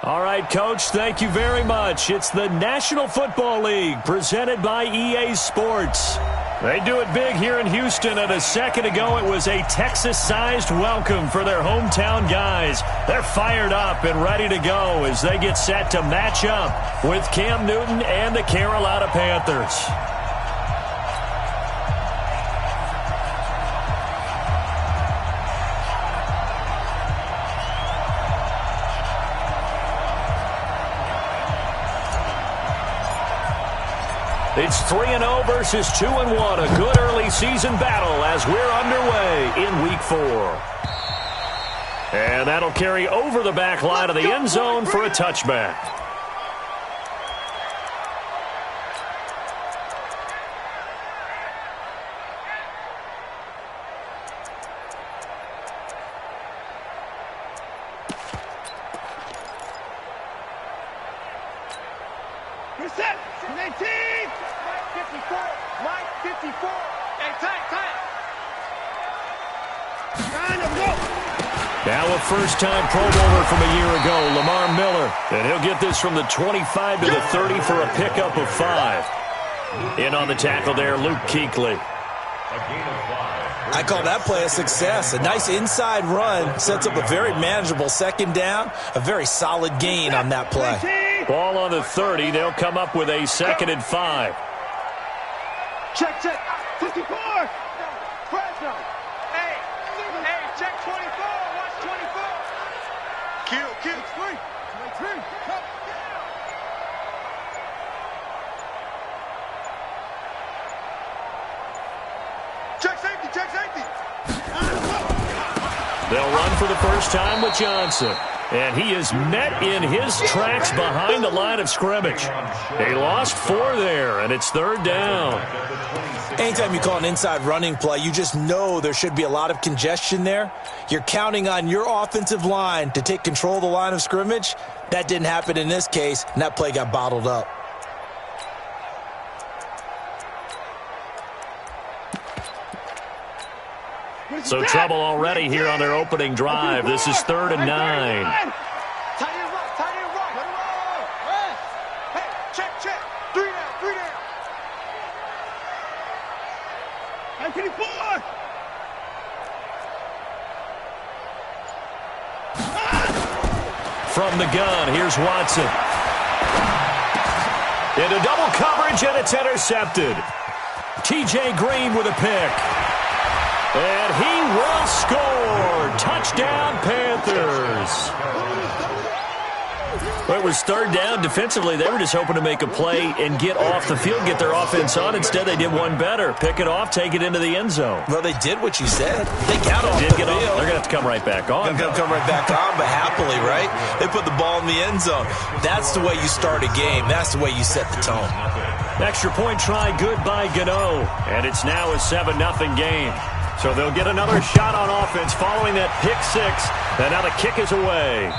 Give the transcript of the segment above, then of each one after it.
All right, Coach, thank you very much. It's the National Football League presented by EA Sports. They do it big here in Houston, and a second ago it was a Texas-sized welcome for their hometown guys. They're fired up and ready to go as they get set to match up with Cam Newton and the Carolina Panthers. It's 3-0 versus 2-1. A good early season battle as we're underway in Week 4. And that'll carry over the back line of the end zone for a touchback. Reset. 18. Mike 54. Mike 54. Hey, tight. Now a first-time Pro Bowler from a year ago, Lamar Miller. And he'll get this from the 25 to the 30 for a pickup of 5. In on the tackle there, Luke Kuechly. I call that play a success. A nice inside run sets up a very manageable second down. A very solid gain on that play. Ball on the 30. They'll come up with a 2nd and 5. Check. 54. Fresno. Hey, check 24. Watch 24. Kill. 3. Check safety. They'll run for the first time with Johnson. And he is met in his tracks behind the line of scrimmage. They lost 4 there, and it's 3rd down. Anytime you call an inside running play, you just know there should be a lot of congestion there. You're counting on your offensive line to take control of the line of scrimmage. That didn't happen in this case, and that play got bottled up. So trouble already here on their opening drive. This is 3rd and 9. Tight end right. Hey, check. 3 down. 54. From the gun, here's Watson. Into double coverage, and it's intercepted. TJ Green with a pick. And he will score. Touchdown, Panthers. Well, it was 3rd down. Defensively, they were just hoping to make a play and get off the field, get their offense on. Instead, they did one better. Pick it off, take it into the end zone. Well, they did what you said. They got off the field. They're going to have to come right back on. They're going to come right back on, but happily, right? They put the ball in the end zone. That's the way you start a game. That's the way you set the tone. Extra point try good by Gano. And it's now a 7-0 game. So they'll get another shot on offense following that pick 6. And now the kick is away.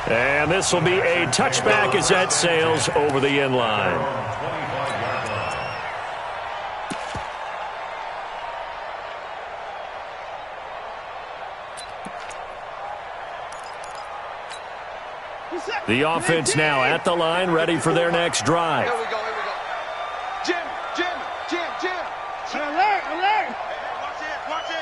And this will be a touchback as that sails over the end line. The offense now at the line, ready for their next drive. Here we go. Jim. Alert. Watch it.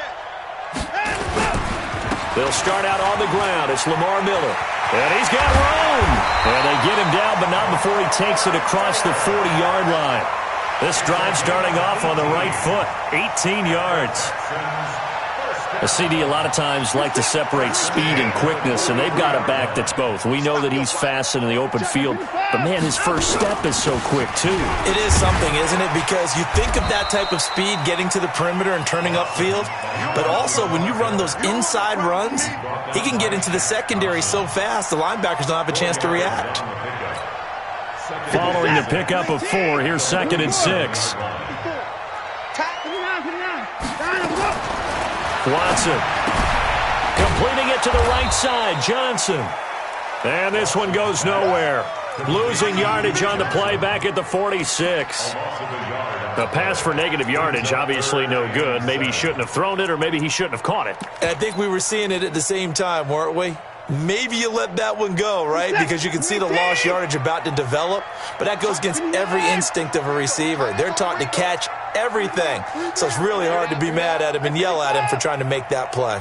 They'll start out on the ground. It's Lamar Miller. And he's got room. And they get him down, but not before he takes it across the 40-yard line. This drive starting off on the right foot. 18 yards. A CD a lot of times like to separate speed and quickness, and they've got a back that's both. We know that he's fast in the open field, but, man, his first step is so quick, too. It is something, isn't it? Because you think of that type of speed getting to the perimeter and turning upfield, but also when you run those inside runs, he can get into the secondary so fast the linebackers don't have a chance to react. Following the pickup of 4, here's 2nd and 6. Watson completing it to the right side. Johnson. And this one goes nowhere. Losing yardage on the play back at the 46. The pass for negative yardage, obviously no good. Maybe he shouldn't have thrown it, or maybe he shouldn't have caught it. I think we were seeing it at the same time, weren't we? maybe you let that one go, right? Because you can see the lost yardage about to develop, but that goes against every instinct of a receiver. They're taught to catch everything, so it's really hard to be mad at him and yell at him for trying to make that play.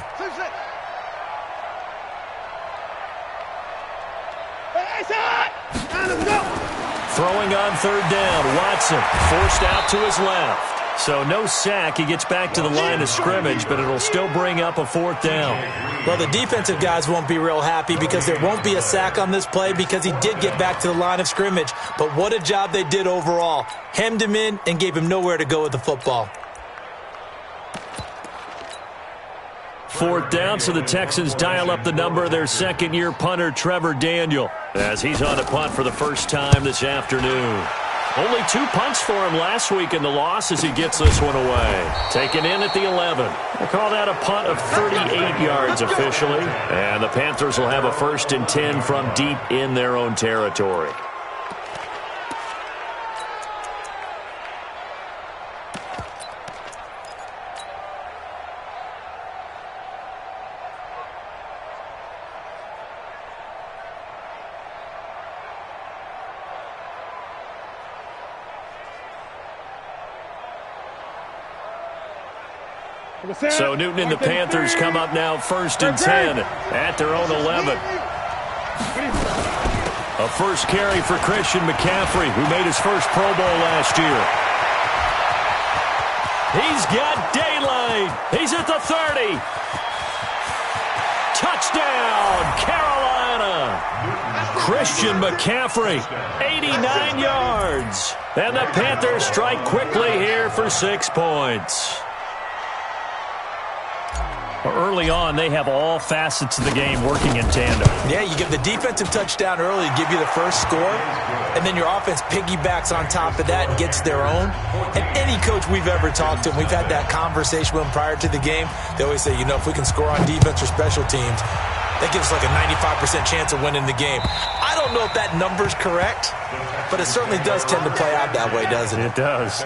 Throwing on third down, Watson forced out to his left. So no sack. He gets back to the line of scrimmage, but it'll still bring up a fourth down. Well, the defensive guys won't be real happy because there won't be a sack on this play because he did get back to the line of scrimmage. But what a job they did overall. Hemmed him in and gave him nowhere to go with the football. Fourth down, so the Texans dial up the number of their second-year punter, Trevor Daniel, as he's on a punt for the first time this afternoon. Only 2 punts for him last week in the loss as he gets this one away. Taken in at the 11. We'll call that a punt of 38 yards officially. And the Panthers will have a 1st and 10 from deep in their own territory. So Newton and the Panthers come up now 1st and 10 at their own 11. A first carry for Christian McCaffrey, who made his first Pro Bowl last year. He's got daylight. He's at the 30. Touchdown, Carolina. Christian McCaffrey, 89 yards. And the Panthers strike quickly here for 6 points. Early on, they have all facets of the game working in tandem. Yeah, you get the defensive touchdown early to give you the first score, and then your offense piggybacks on top of that and gets their own. And any coach we've ever talked to, and we've had that conversation with them prior to the game, they always say, you know, if we can score on defense or special teams, that gives us like a 95% chance of winning the game. I don't know if that number's correct, but it certainly does tend to play out that way, doesn't it? It does.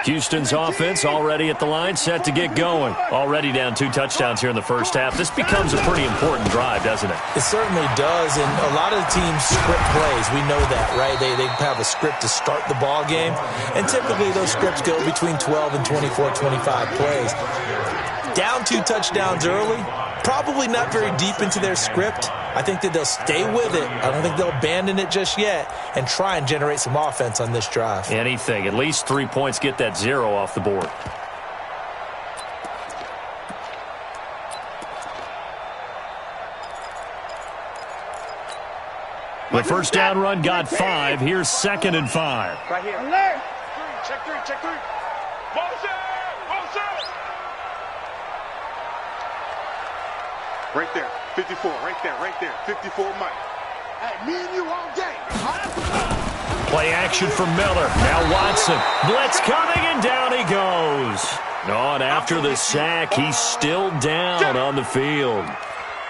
Houston's offense already at the line, set to get going. Already down 2 touchdowns here in the first half. This becomes a pretty important drive, doesn't it? It certainly does, and a lot of the teams script plays. We know that, right? They have a script to start the ball game, and typically those scripts go between 12 and 24, 25 plays. Down 2 touchdowns early, probably not very deep into their script. I think that they'll stay with it. I don't think they'll abandon it just yet and try and generate some offense on this drive. Anything. At least 3 points, get that 0 off the board. The first down run got 5. Here's 2nd and 5. Right here. Alert. Check 3, check 3. Motion! Motion! Right there. 54, right there, 54 Mike. Hey, me and you all day. Play action for Miller. Now Watson. Blitz coming, and down he goes. No, and after the sack, he's still down on the field.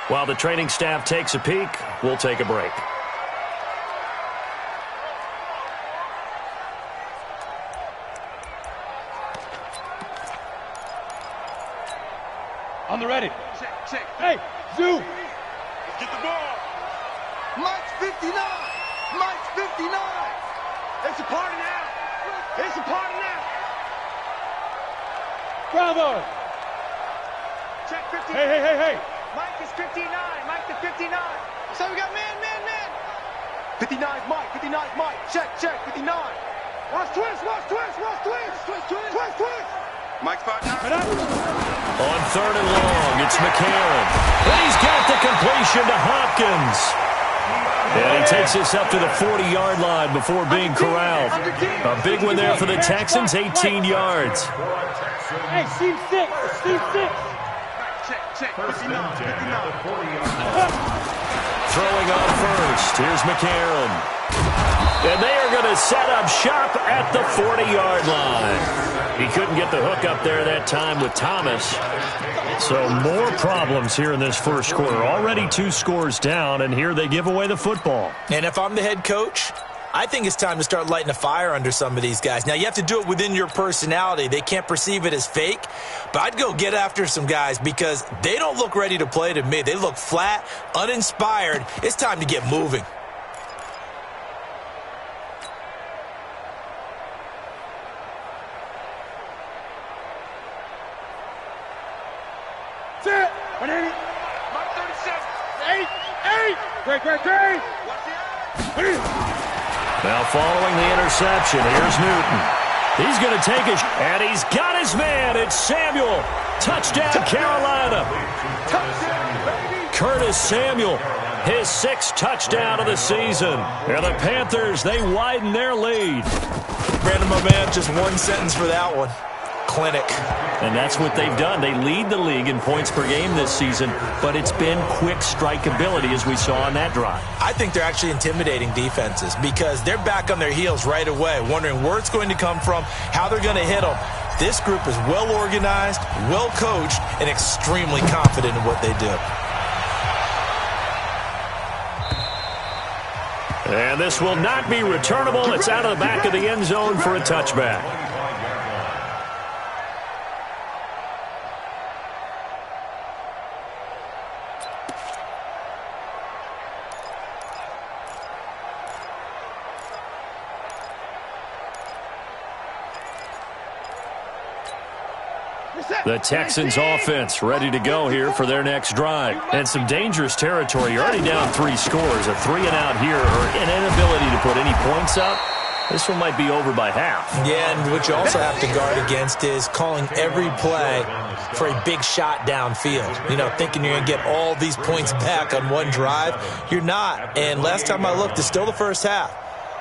While the training staff takes a peek, we'll take a break. On the ready. Check. Hey, Zoo. Get the ball. Mike's 59. Mike's 59. It's a party now. It's a party now. Bravo. Check 59. Hey. Mike is 59. Mike is 59. So we got man. 59's Mike. 59's Mike. Check. 59. Watch twist. Mike's 59. On 3rd and long, it's McCarron. And he's got the completion to Hopkins. And he takes us up to the 40-yard line before being corralled. A big one there for the Texans, 18 yards. Hey, Steve 6. Check. 59. Throwing on first, here's McCarron. And they are going to set up shop at the 40-yard line. He couldn't get the hook up there that time with Thomas. So more problems here in this first quarter. Already 2 scores down, and here they give away the football. And if I'm the head coach, I think it's time to start lighting a fire under some of these guys. Now, you have to do it within your personality. They can't perceive it as fake. But I'd go get after some guys because they don't look ready to play to me. They look flat, uninspired. It's time to get moving. Sit. 180. Mark 37. 8. Great. Now following the interception, here's Newton. He's going to take it, and he's got his man. It's Samuel. Touchdown, Carolina. Curtis Samuel, his 6th touchdown of the season. And the Panthers, they widen their lead. Brandon, my man, just one sentence for that one. Clinic. And that's what they've done. They lead the league in points per game this season, but it's been quick strike ability as we saw on that drive. I think they're actually intimidating defenses because they're back on their heels right away, wondering where it's going to come from, how they're going to hit them. This group is well organized, well coached, and extremely confident in what they do. And this will not be returnable. It's out of the back of the end zone for a touchback. The Texans offense ready to go here for their next drive. And some dangerous territory. You're already down 3 scores. A 3-and-out here or an inability to put any points up. This one might be over by half. Yeah, and what you also have to guard against is calling every play for a big shot downfield. You know, thinking you're going to get all these points back on one drive. You're not. And last time I looked, it's still the first half.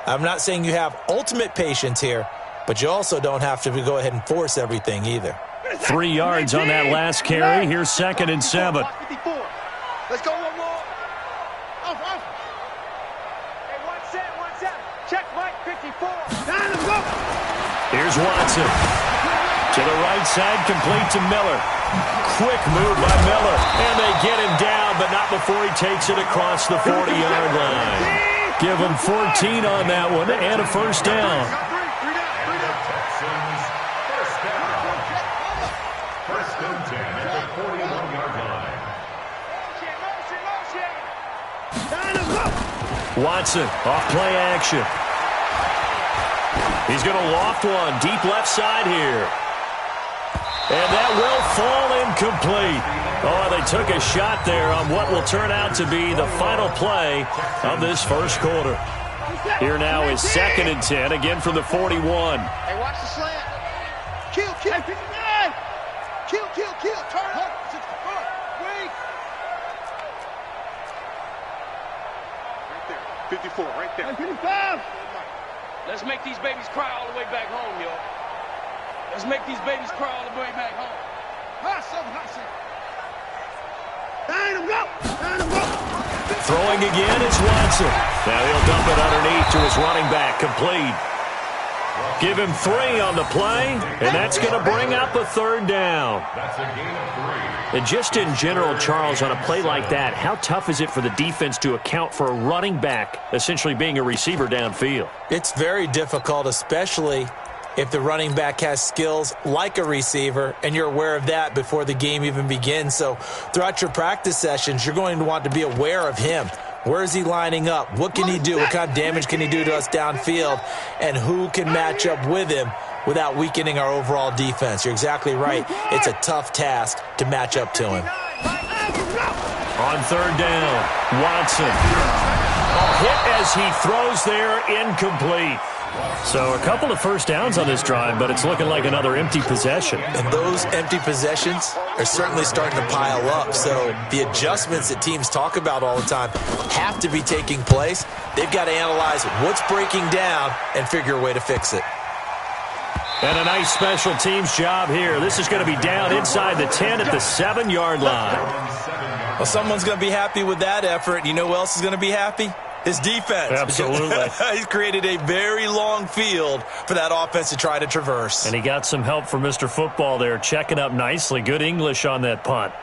I'm not saying you have ultimate patience here, but you also don't have to go ahead and force everything either. 3 yards on that last carry. Here's 2nd and 7. Let's go one more. Off. Hey, one set. Check Mike 54. Time to go. Here's Watson. To the right side, complete to Miller. Quick move by Miller. And they get him down, but not before he takes it across the 40-yard line. Give him 14 on that one and a first down. Watson, off play action. He's going to loft one deep left side here. And that will fall incomplete. Oh, they took a shot there on what will turn out to be the final play of this first quarter. Here now is 2nd and 10, again from the 41. Hey, watch the slant. Kill. 59. Kill. Turn up. 64. Wait. 54, right there. 55. Let's make these babies cry all the way back home, yo. Let's make these babies cry all the way back home. Hustle. Time to go. Throwing again, it's Watson. Now he'll dump it underneath to his running back, complete. Give him 3 on the play, and that's going to bring up a 3rd down. That's a gain of 3. And just in general, Charles, on a play like that, how tough is it for the defense to account for a running back essentially being a receiver downfield? It's very difficult, especially if the running back has skills like a receiver, and you're aware of that before the game even begins. So throughout your practice sessions, you're going to want to be aware of him. Where is he lining up? What can he do? What kind of damage can he do to us downfield? And who can match up with him without weakening our overall defense? You're exactly right. It's a tough task to match up to him. On 3rd down, Watson. A hit as he throws there, incomplete. So a couple of first downs on this drive, but it's looking like another empty possession. And those empty possessions are certainly starting to pile up. So the adjustments that teams talk about all the time have to be taking place. They've got to analyze what's breaking down and figure a way to fix it. And a nice special teams job here. This is going to be down inside the 10 at the 7-yard line. Well, someone's going to be happy with that effort. You know who else is going to be happy? His defense. Absolutely. He's created a very long field for that offense to try to traverse. And he got some help from Mr. Football there, checking up nicely. Good English on that punt.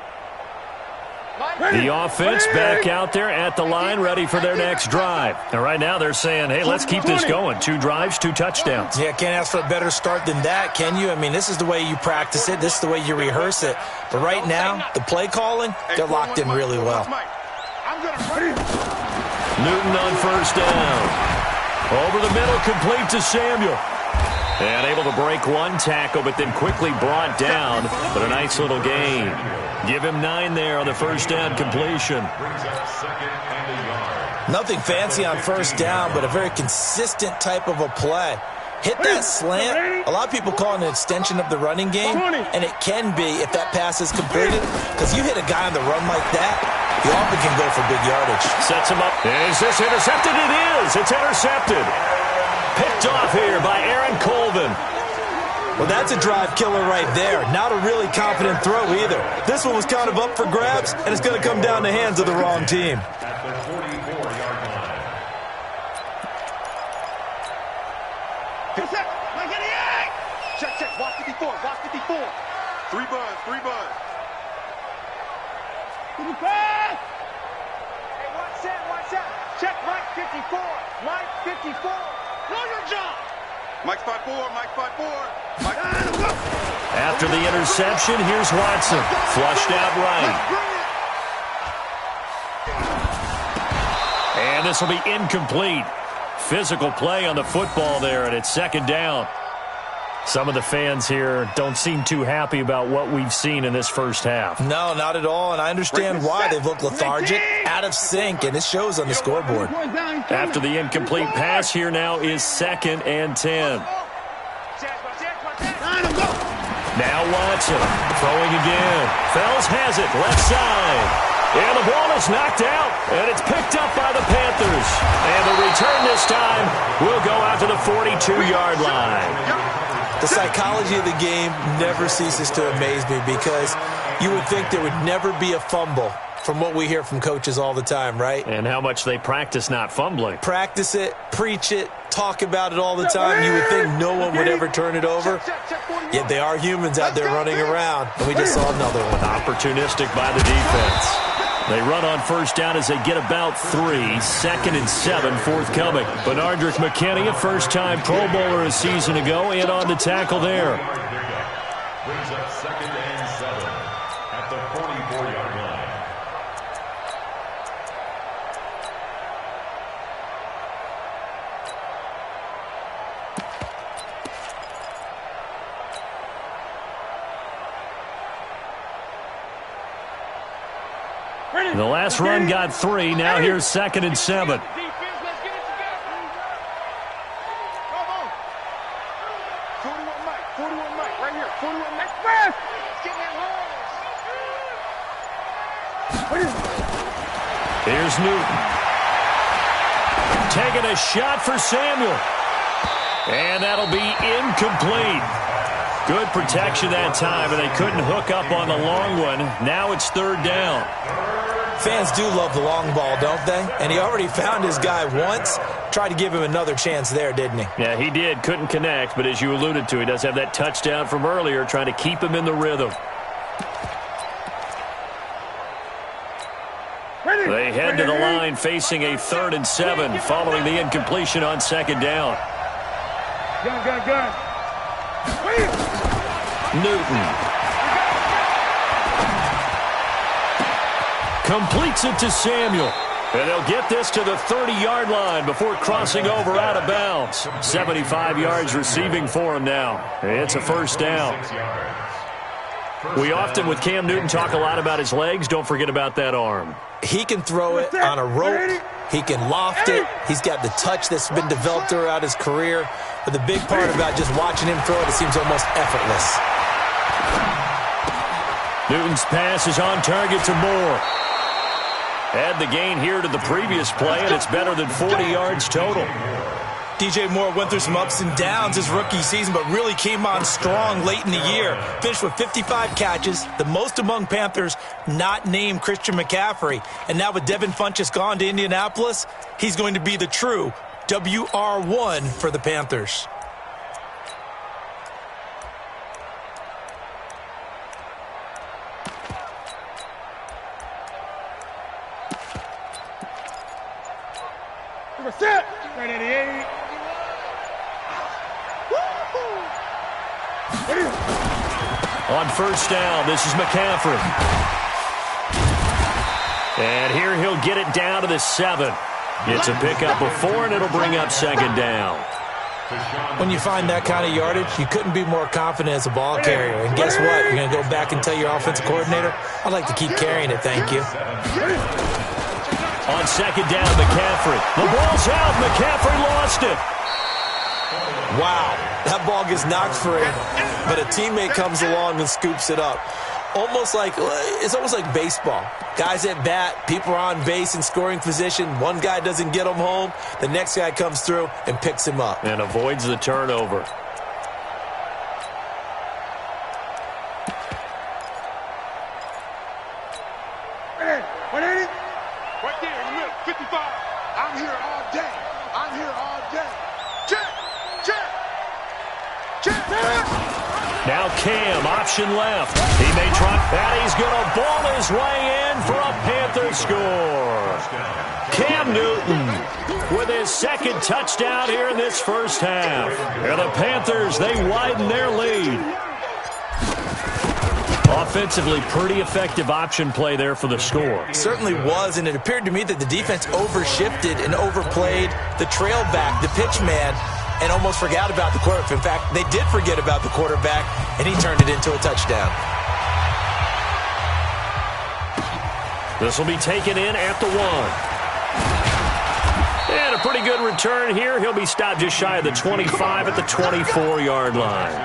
The offense back out there at the line, ready for their next drive. And right now they're saying, hey, let's keep this going. 2 drives, 2 touchdowns. Yeah, can't ask for a better start than that, can you? I mean, this is the way you practice it. This is the way you rehearse it. But right now, the play calling, they're locked in really well. Newton on first down. Over the middle, complete to Samuel. And able to break 1 tackle, but then quickly brought down. But a nice little gain. Give him 9 there on the first down completion. Nothing fancy on first down, but a very consistent type of a play. Hit that slant. A lot of people call it an extension of the running game, and it can be if that pass is completed, because you hit a guy on the run like that, he often can go for big yardage. Sets him up. Is this intercepted? It is. It's intercepted. Picked off here by Aaron Colvin. Well, that's a drive killer right there. Not a really confident throw either. This one was kind of up for grabs, and it's going to come down the hands of the wrong team. At the 44-yard line. Check, check. Watch 54. Watch 54. 3 buds. 3 buds. Hey, watch that. Watch that. Check Mike 54. Mike 54. Know your job. Mike's 5'4", Mike's 5'4". Mike. After the interception, here's Watson. Flushed out right. And this will be incomplete. Physical play on the football there, and it's second down. Some of the fans here don't seem too happy about what we've seen in this first half. No, not at all, and I understand why. They've looked lethargic, out of sync, and it shows on the scoreboard. After the incomplete pass, here now is 2nd and 10. Now Watson throwing again. Fells has it, left side. And the ball is knocked out, and it's picked up by the Panthers. And the return this time will go out to the 42-yard line. The psychology of the game never ceases to amaze me, because you would think there would never be a fumble from what we hear from coaches all the time, right? And how much they practice not fumbling. Practice it, preach it, talk about it all the time. You would think no one would ever turn it over. Yet they are humans out there running around, and we just saw another one. Opportunistic by the defense. They run on first down as they get about 3. 2nd and 7 forthcoming. Benardrick McKinney, a first-time Pro Bowler a season ago, in on the tackle there. Brings up 2nd and 7 at the 44-yard line. The last run got 3. Now here's 2nd and 7. Defense, let's get it together. Come on. 41 Mike. 41 Mike. Right here. 41 Mike. Let's get that home. Here's Newton. Taking a shot for Samuel. And that'll be incomplete. Good protection that time, and they couldn't hook up on the long one. Now it's 3rd down. Fans do love the long ball, don't they? And he already found his guy once. Tried to give him another chance there, didn't he? Yeah, he did. Couldn't connect, but as you alluded to, he does have that touchdown from earlier, trying to keep him in the rhythm. They head to the line facing a 3rd and 7 following the incompletion on 2nd down. Gun. Newton. Completes it to Samuel. And they'll get this to the 30-yard line before crossing over out of bounds. 75 yards receiving for him now. It's a first down. We often, with Cam Newton, talk a lot about his legs. Don't forget about that arm. He can throw it on a rope. He can loft it. He's got the touch that's been developed throughout his career. But the big part about just watching him throw it, it seems almost effortless. Newton's pass is on target to Moore. Add the gain here to the previous play, and it's better than 40 yards total. DJ Moore went through some ups and downs his rookie season, but really came on strong late in the year. Finished with 55 catches, the most among Panthers not named Christian McCaffrey. And now with Devin Funchess gone to Indianapolis, he's going to be the true WR1 for the Panthers. Set. 988. On first down, this is McCaffrey. And here he'll get it down to the 7. It's a pickup of 4, and it'll bring up second down. When you find that kind of yardage, you couldn't be more confident as a ball carrier. And guess what? You're going to go back and tell your offensive coordinator, I'd like to keep carrying it, thank you. On second down, McCaffrey. The ball's out. McCaffrey lost it. Wow, that ball gets knocked free, but a teammate comes along and scoops it up. It's almost like baseball. Guys at bat, people are on base in scoring position. One guy doesn't get him home. The next guy comes through and picks him up. And avoids the turnover. Right there in the middle, 55. I'm here all day. I'm here all day. Check. Now Cam, option left. He may try, and he's going to ball his way in for a Panther score. Cam Newton with his second touchdown here in this first half. And the Panthers, they widen their lead. Offensively, pretty effective option play there for the score. It certainly was, and it appeared to me that the defense overshifted and overplayed the trail back, the pitch man, and almost forgot about the quarterback. In fact, they did forget about the quarterback, and he turned it into a touchdown. This will be taken in at the 1. And a pretty good return here. He'll be stopped just shy of the 25 at the 24-yard line.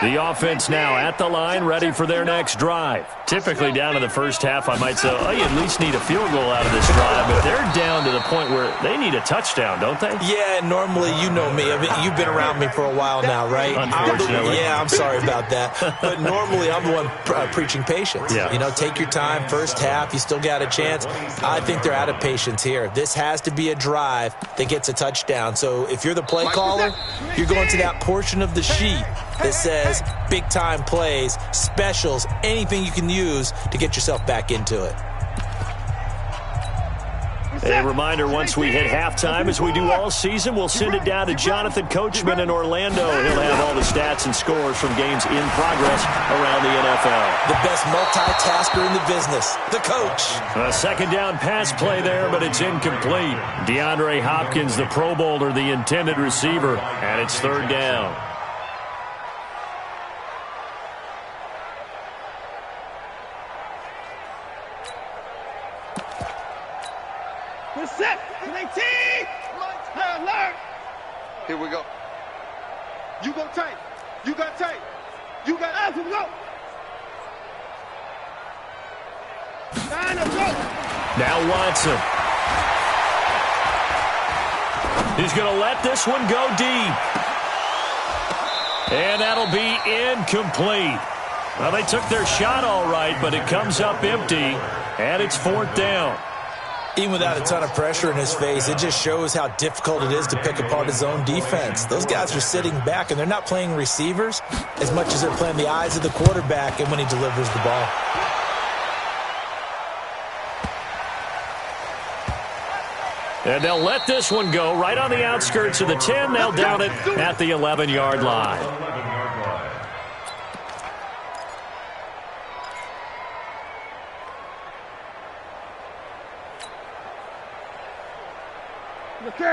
The offense now at the line, ready for their next drive. Typically down in the first half, I might say, oh, you at least need a field goal out of this drive. But they're down to the point where they need a touchdown, don't they? Yeah, normally, you know me. I mean, you've been around me for a while now, right? Unfortunately. I'm sorry about that. But normally, I'm the one preaching patience. Yeah. You know, take your time. First half, you still got a chance. I think they're out of patience here. This has to be a drive that gets a touchdown. So if you're the play caller, you're going to that portion of the sheet that says big-time plays, specials, anything you can use to get yourself back into it. A reminder, once we hit halftime, as we do all season, we'll send it down to Jonathan Coachman in Orlando. He'll have all the stats and scores from games in progress around the NFL. The best multitasker in the business, the coach. A second down pass play there, but it's incomplete. DeAndre Hopkins, the Pro Bowler, the intended receiver, and it's third down. Set. 19. Alert. Here we go. You go tight. You got tight. You got us. Go. Go. Now Watson. He's going to let this one go deep. And that'll be incomplete. Well, they took their shot all right, but it comes up empty, and it's fourth down. Even without a ton of pressure in his face, it just shows how difficult it is to pick apart his own defense. Those guys are sitting back, and they're not playing receivers as much as they're playing the eyes of the quarterback and when he delivers the ball. And they'll let this one go right on the outskirts of the 10. They'll down it at the 11-yard line.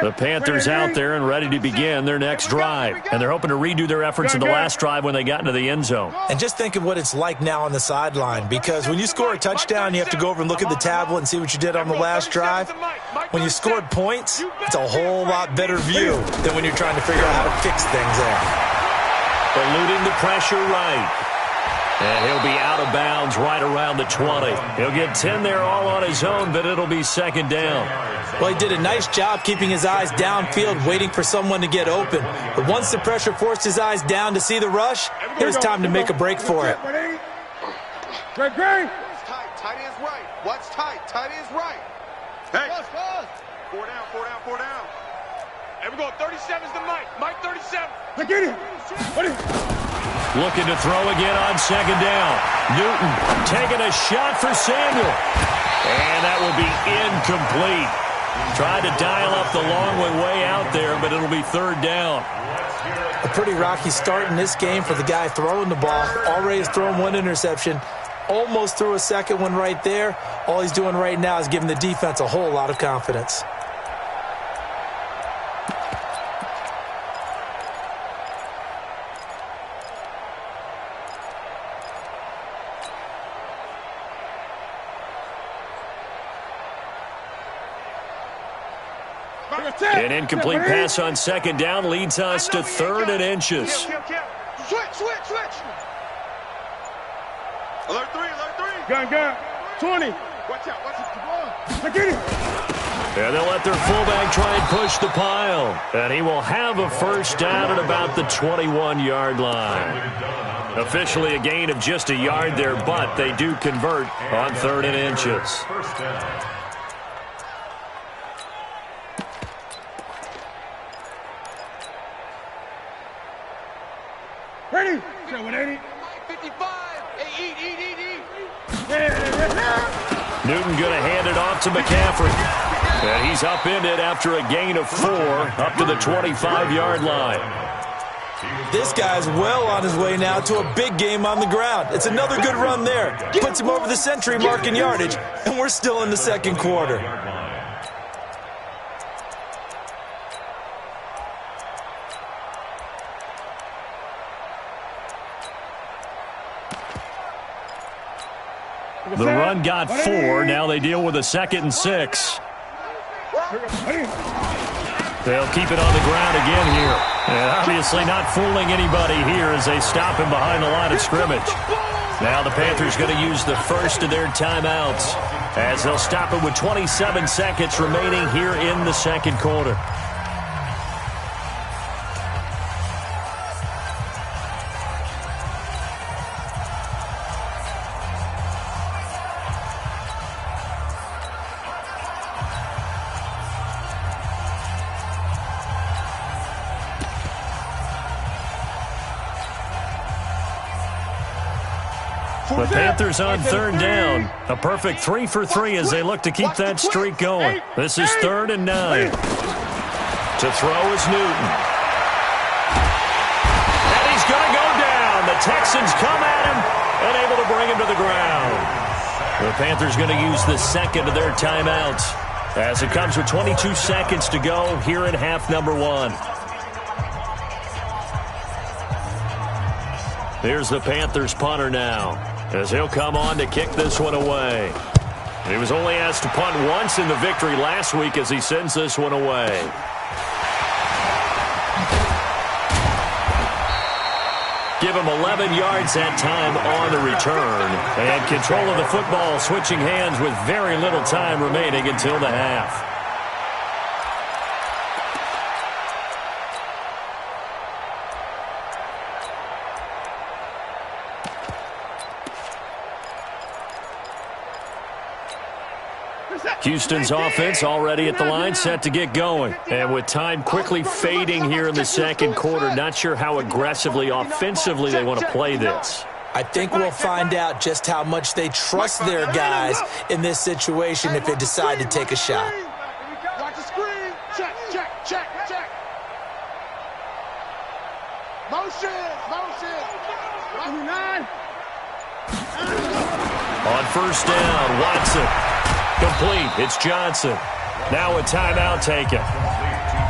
The Panthers out there and ready to begin their next drive. And they're hoping to redo their efforts in the last drive when they got into the end zone. And just think of what it's like now on the sideline, because when you score a touchdown, you have to go over and look at the tablet and see what you did on the last drive. When you scored points, it's a whole lot better view than when you're trying to figure out how to fix things there. eluding the pressure right. And he'll be out of bounds right around the 20. He'll get 10 there all on his own, but it'll be second down. Well, he did a nice job keeping his eyes downfield, waiting for someone to get open. But once the pressure forced his eyes down to see the rush, it was time to make a break for it. Great. Tight. Tight ends right. Watch tight. Tight ends right. Hey. Four down. Here we go. 37's the Mike. Mike 37. Get it. Looking to throw again on second down. Newton taking a shot for Samuel. And that will be incomplete. Tried to dial up the long way out there, but it'll be third down. A pretty rocky start in this game for the guy throwing the ball. Already has thrown one interception. Almost threw a second one right there. All he's doing right now is giving the defense a whole lot of confidence. An incomplete pass on second down leads us to third and inches. Switch. Alert three. Gun. 20. Watch out. Get it. And they'll let their fullback try and push the pile. And he will have a first down at about the 21-yard line. Officially a gain of just a yard there, but they do convert on third and inches. First down. Ready. 55. Hey, eat. Newton going to hand it off to McCaffrey. And he's upended after a gain of 4 up to the 25-yard line. This guy's well on his way now to a big game on the ground. It's another good run there. Puts him over the century mark in yardage, and we're still in the second quarter. The run got 4. Now they deal with a 2nd and 6. They'll keep it on the ground again here. And obviously not fooling anybody here as they stop him behind the line of scrimmage. Now the Panthers going to use the first of their timeouts as they'll stop it with 27 seconds remaining here in the second quarter. The Panthers on third down. A perfect 3 for 3 as they look to keep that streak going. This is 3rd and 9. To throw is Newton. And he's going to go down. The Texans come at him and able to bring him to the ground. The Panthers going to use the second of their timeouts as it comes with 22 seconds to go here in half number 1. Here's the Panthers punter now, as he'll come on to kick this one away. He was only asked to punt once in the victory last week as he sends this one away. Give him 11 yards that time on the return. And control of the football switching hands with very little time remaining until the half. Houston's offense already at the line, set to get going. And with time quickly fading here in the second quarter, not sure how aggressively, offensively they want to play this. I think we'll find out just how much they trust their guys in this situation if they decide to take a shot. Watch the screen. Check. Motion. 9. On first down, Watson. Complete. It's Johnson. Now a timeout taken.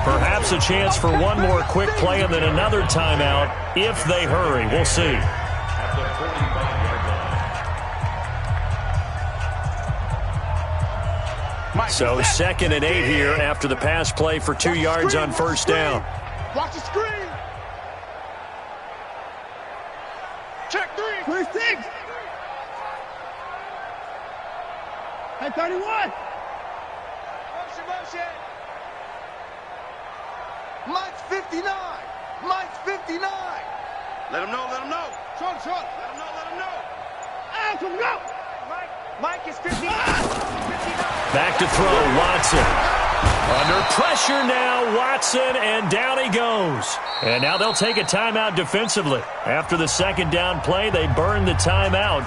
Perhaps a chance for one more quick play and then another timeout if they hurry. We'll see. So 2nd and 8 here after the pass play for 2 yards on first down. Watch the screen. Check 3. 26. Hey, 31. Motion. Mike's 59. Mike's 59. Let him know. Short. Let him know. Come go. Mike is 59. 59. Back to throw, Watson. Under pressure now, Watson, and down he goes. And now they'll take a timeout defensively. After the second down play, they burn the timeout,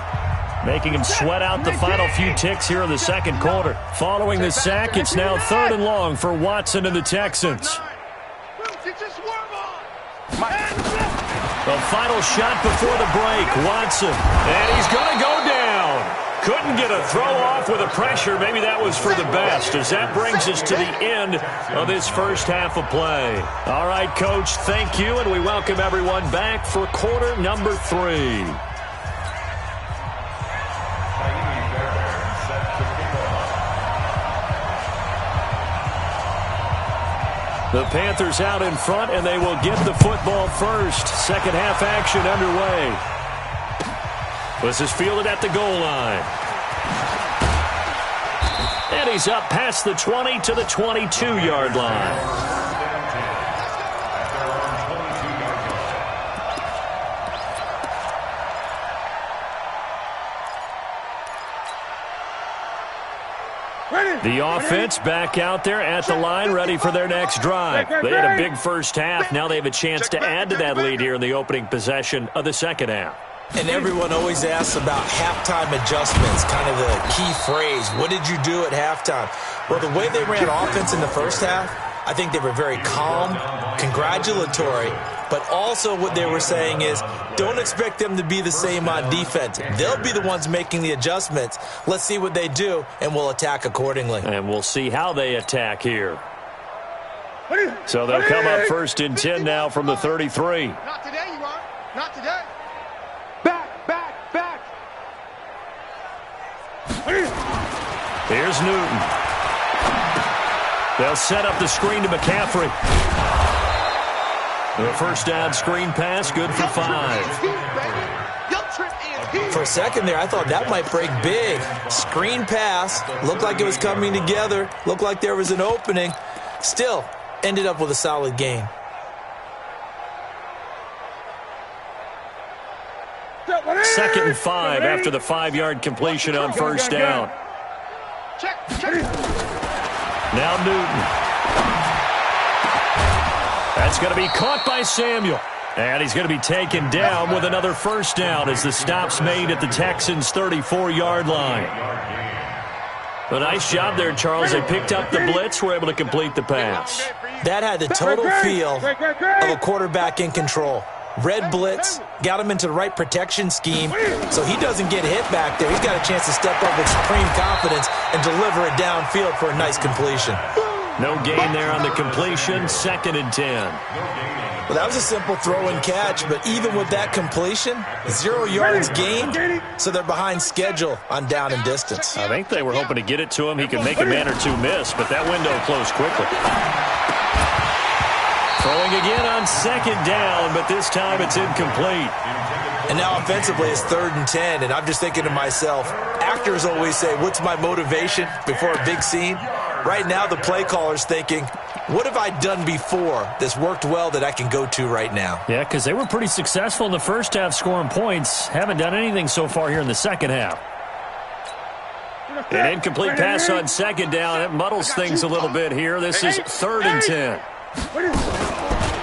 making him sweat out the final few ticks here in the second quarter. Following the sack, it's now 3rd and long for Watson and the Texans. The final shot before the break, Watson. And he's going to go down. Couldn't get a throw off with the pressure. Maybe that was for the best, as that brings us to the end of this first half of play. All right, Coach, thank you, and we welcome everyone back for quarter number 3. The Panthers out in front, and they will get the football first. Second half action underway. This is fielded at the goal line. And he's up past the 20 to the 22-yard line. The offense back out there at the line, ready for their next drive. They had a big first half. Now they have a chance to add to that lead here in the opening possession of the second half. And everyone always asks about halftime adjustments, kind of the key phrase. What did you do at halftime? Well, the way they ran offense in the first half, I think they were very calm, congratulatory, but also what they were saying is don't expect them to be the same on defense. They'll be the ones making the adjustments. Let's see what they do, and we'll attack accordingly. And we'll see how they attack here. So they'll come up 1st and 10 now from the 33. Not today, you are. Not today. Back. Here's Newton. They'll set up the screen to McCaffrey. The first down screen pass, good for 5. For a second there, I thought that might break big. Screen pass, looked like it was coming together, looked like there was an opening. Still, ended up with a solid gain. Second and 5 after the 5-yard completion on first down. Check. Now Newton. That's going to be caught by Samuel. And he's going to be taken down with another first down as the stop's made at the Texans' 34-yard line. A nice job there, Charles. They picked up the blitz, were able to complete the pass. That had the total feel of a quarterback in control. Red blitz, got him into the right protection scheme, so he doesn't get hit back there. He's got a chance to step up with supreme confidence and deliver it downfield for a nice completion. No gain there on the completion, 2nd and 10. Well, that was a simple throw and catch, but even with that completion, 0 yards gained, so they're behind schedule on down and distance. I think they were hoping to get it to him. He could make a man or two miss, but that window closed quickly. Throwing again on 2nd down, but this time it's incomplete. And now offensively it's 3rd and 10, and I'm just thinking to myself, actors always say, what's my motivation before a big scene? Right now the play caller's thinking, what have I done before that's worked well that I can go to right now? Yeah, because they were pretty successful in the first half scoring points. Haven't done anything so far here in the second half. An incomplete pass on 2nd down. It muddles things a little bit here. This is 3rd and 10.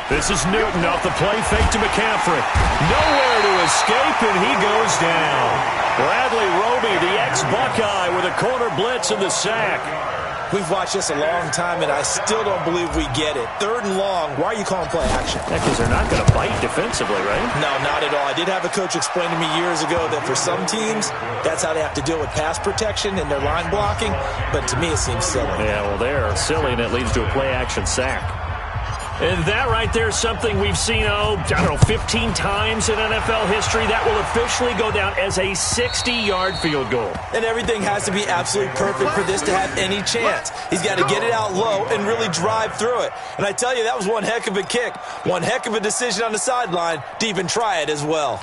This is Newton off the play fake to McCaffrey. Nowhere to escape, and he goes down. Bradley Roby, the ex-Buckeye, with a corner blitz and the sack. We've watched this a long time, and I still don't believe we get it. 3rd and long, why are you calling play action? Yeah, because they're not going to bite defensively, right? No, not at all. I did have a coach explain to me years ago that for some teams, that's how they have to deal with pass protection and their line blocking, but to me it seems silly. Yeah, well, they're silly, and it leads to a play-action sack. And that right there is something we've seen, 15 times in NFL history. That will officially go down as a 60-yard field goal. And everything has to be absolutely perfect for this to have any chance. He's got to get it out low and really drive through it. And I tell you, that was one heck of a kick. One heck of a decision on the sideline to even try it as well.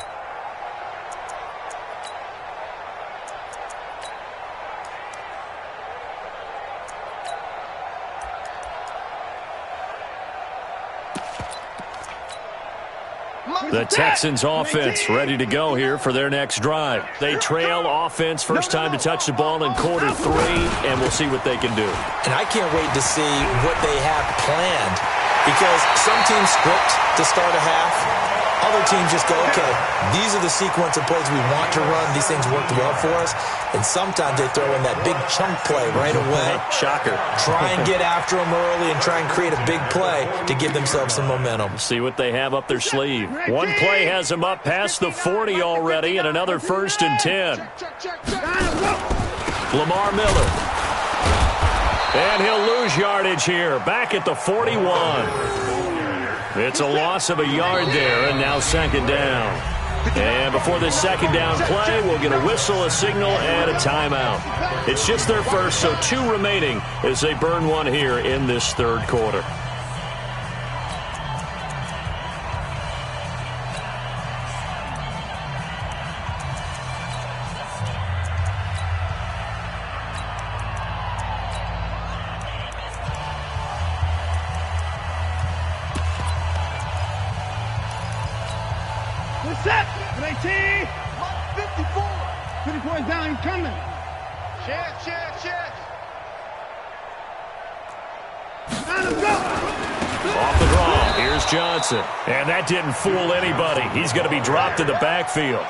The Texans offense ready to go here for their next drive. They trail offense first time to touch the ball in quarter 3, and we'll see what they can do. And I can't wait to see what they have planned, because some teams script to start a half. Other teams just go, okay, these are the sequence of plays we want to run. These things worked well for us. And sometimes they throw in that big chunk play right away. Shocker. Try and get after them early and try and create a big play to give themselves some momentum. See what they have up their sleeve. One play has them up past the 40 already, and another 1st and 10. Lamar Miller. And he'll lose yardage here, back at the 41. It's a loss of a yard there, and now 2nd down. And before this 2nd down play, we'll get a whistle, a signal, and a timeout. It's just their first, so 2 remaining as they burn one here in this 3rd quarter. Set. 18. 54. 54 is down. He's coming. Check. Let's go. Off the draw. Here's Johnson. And that didn't fool anybody. He's going to be dropped in the backfield.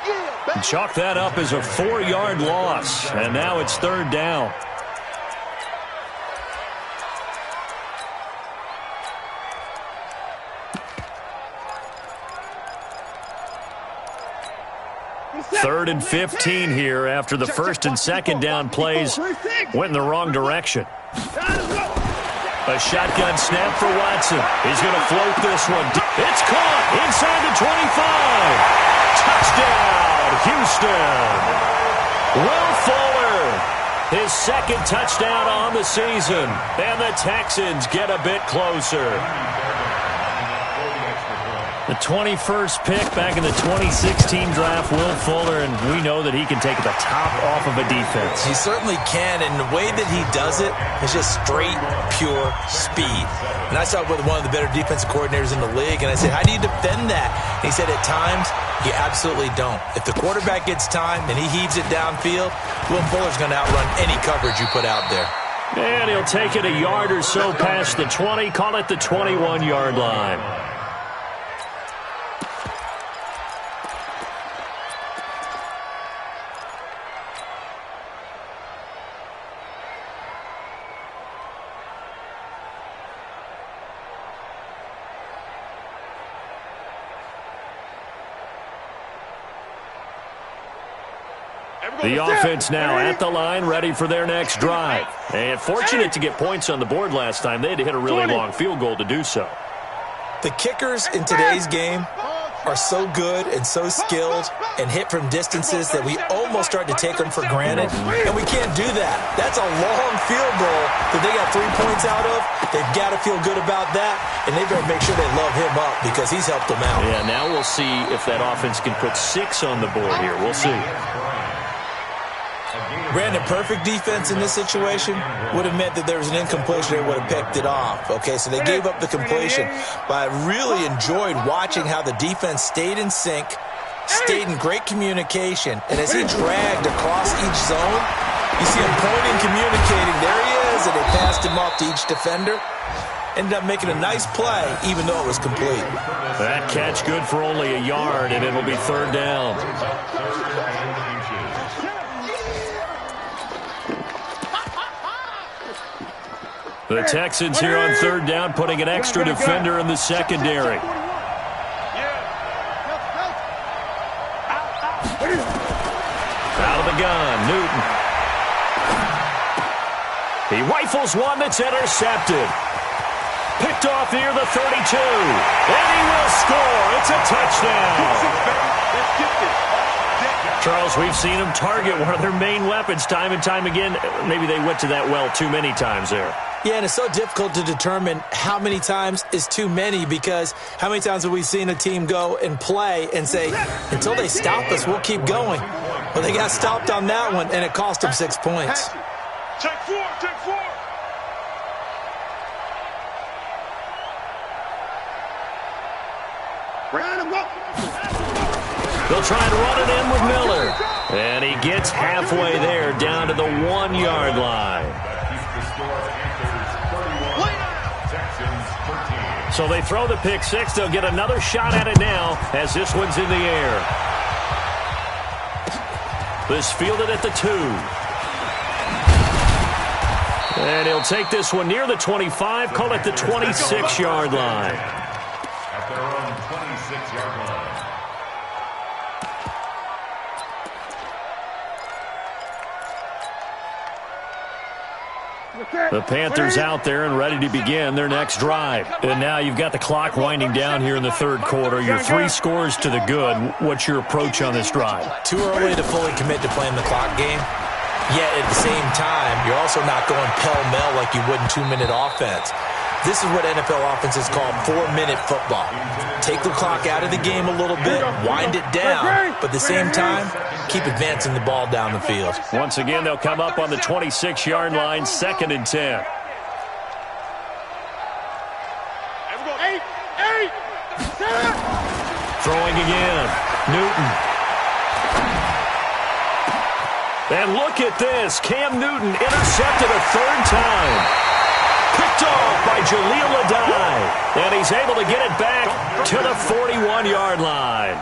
And chalk that up as a 4-yard loss. And now it's 3rd down. Third and 15 here after the 1st and 2nd down plays went in the wrong direction. A shotgun snap for Watson. He's going to float this one. It's caught inside the 25. Touchdown, Houston. Will Fuller, his 2nd touchdown on the season. And the Texans get a bit closer. The 21st pick back in the 2016 draft, Will Fuller, and we know that he can take the top off of a defense. He certainly can, and the way that he does it is just straight, pure speed. And I talked with one of the better defensive coordinators in the league, and I said, how do you defend that? And he said, at times, you absolutely don't. If the quarterback gets time and he heaves it downfield, Will Fuller's going to outrun any coverage you put out there. And he'll take it a yard or so past the 20, call it the 21-yard line. The offense now at the line, ready for their next drive. And fortunate to get points on the board last time. They had to hit a really long field goal to do so. The kickers in today's game are so good and so skilled and hit from distances that we almost start to take them for granted, and we can't do that. That's a long field goal that they got 3 points out of. They've got to feel good about that, and they better make sure they love him up because he's helped them out. Yeah, now we'll see if that offense can put 6 on the board here. We'll see. Brandon, perfect defense in this situation would have meant that there was an incompletion. They would have picked it off. Okay, so they gave up the completion. But I really enjoyed watching how the defense stayed in sync, stayed in great communication. And as he dragged across each zone, you see him pointing, communicating. There he is, and they passed him off to each defender. Ended up making a nice play, even though it was complete. That catch good for only a yard, and it'll be 3rd down. The Texans here on 3rd down, putting an extra defender in the secondary. Out of the gun, Newton. He rifles one that's intercepted. Picked off near the 32. And he will score. It's a touchdown. Charles, we've seen them target one of their main weapons time and time again. Maybe they went to that well too many times there. Yeah, and it's so difficult to determine how many times is too many, because how many times have we seen a team go and play and say, until they stop us, we'll keep going. Well, they got stopped on that one, and it cost them 6 points. Take 4, take 4. They'll try and run it in with Miller. And he gets halfway there, down to the 1-yard line. So they throw the pick six. They'll get another shot at it now as this one's in the air. This fielded at the 2. And he'll take this one near the 25, call it the 26-yard line. At their own 26-yard line. The Panthers out there and ready to begin their next drive. And now you've got the clock winding down here in the third quarter. You're 3 scores to the good. What's your approach on this drive? Too early to fully commit to playing the clock game. Yet at the same time, you're also not going pell-mell like you would in 2-minute offense. This is what NFL offenses call 4-minute football. Take the clock out of the game a little bit, wind it down, but at the same time, keep advancing the ball down the field. Once again, they'll come up on the 26-yard line, 2nd and 10. Throwing again. Newton. And look at this. Cam Newton intercepted a 3rd time. Picked off by Jaleel Adai. And he's able to get it back to the 41-yard line.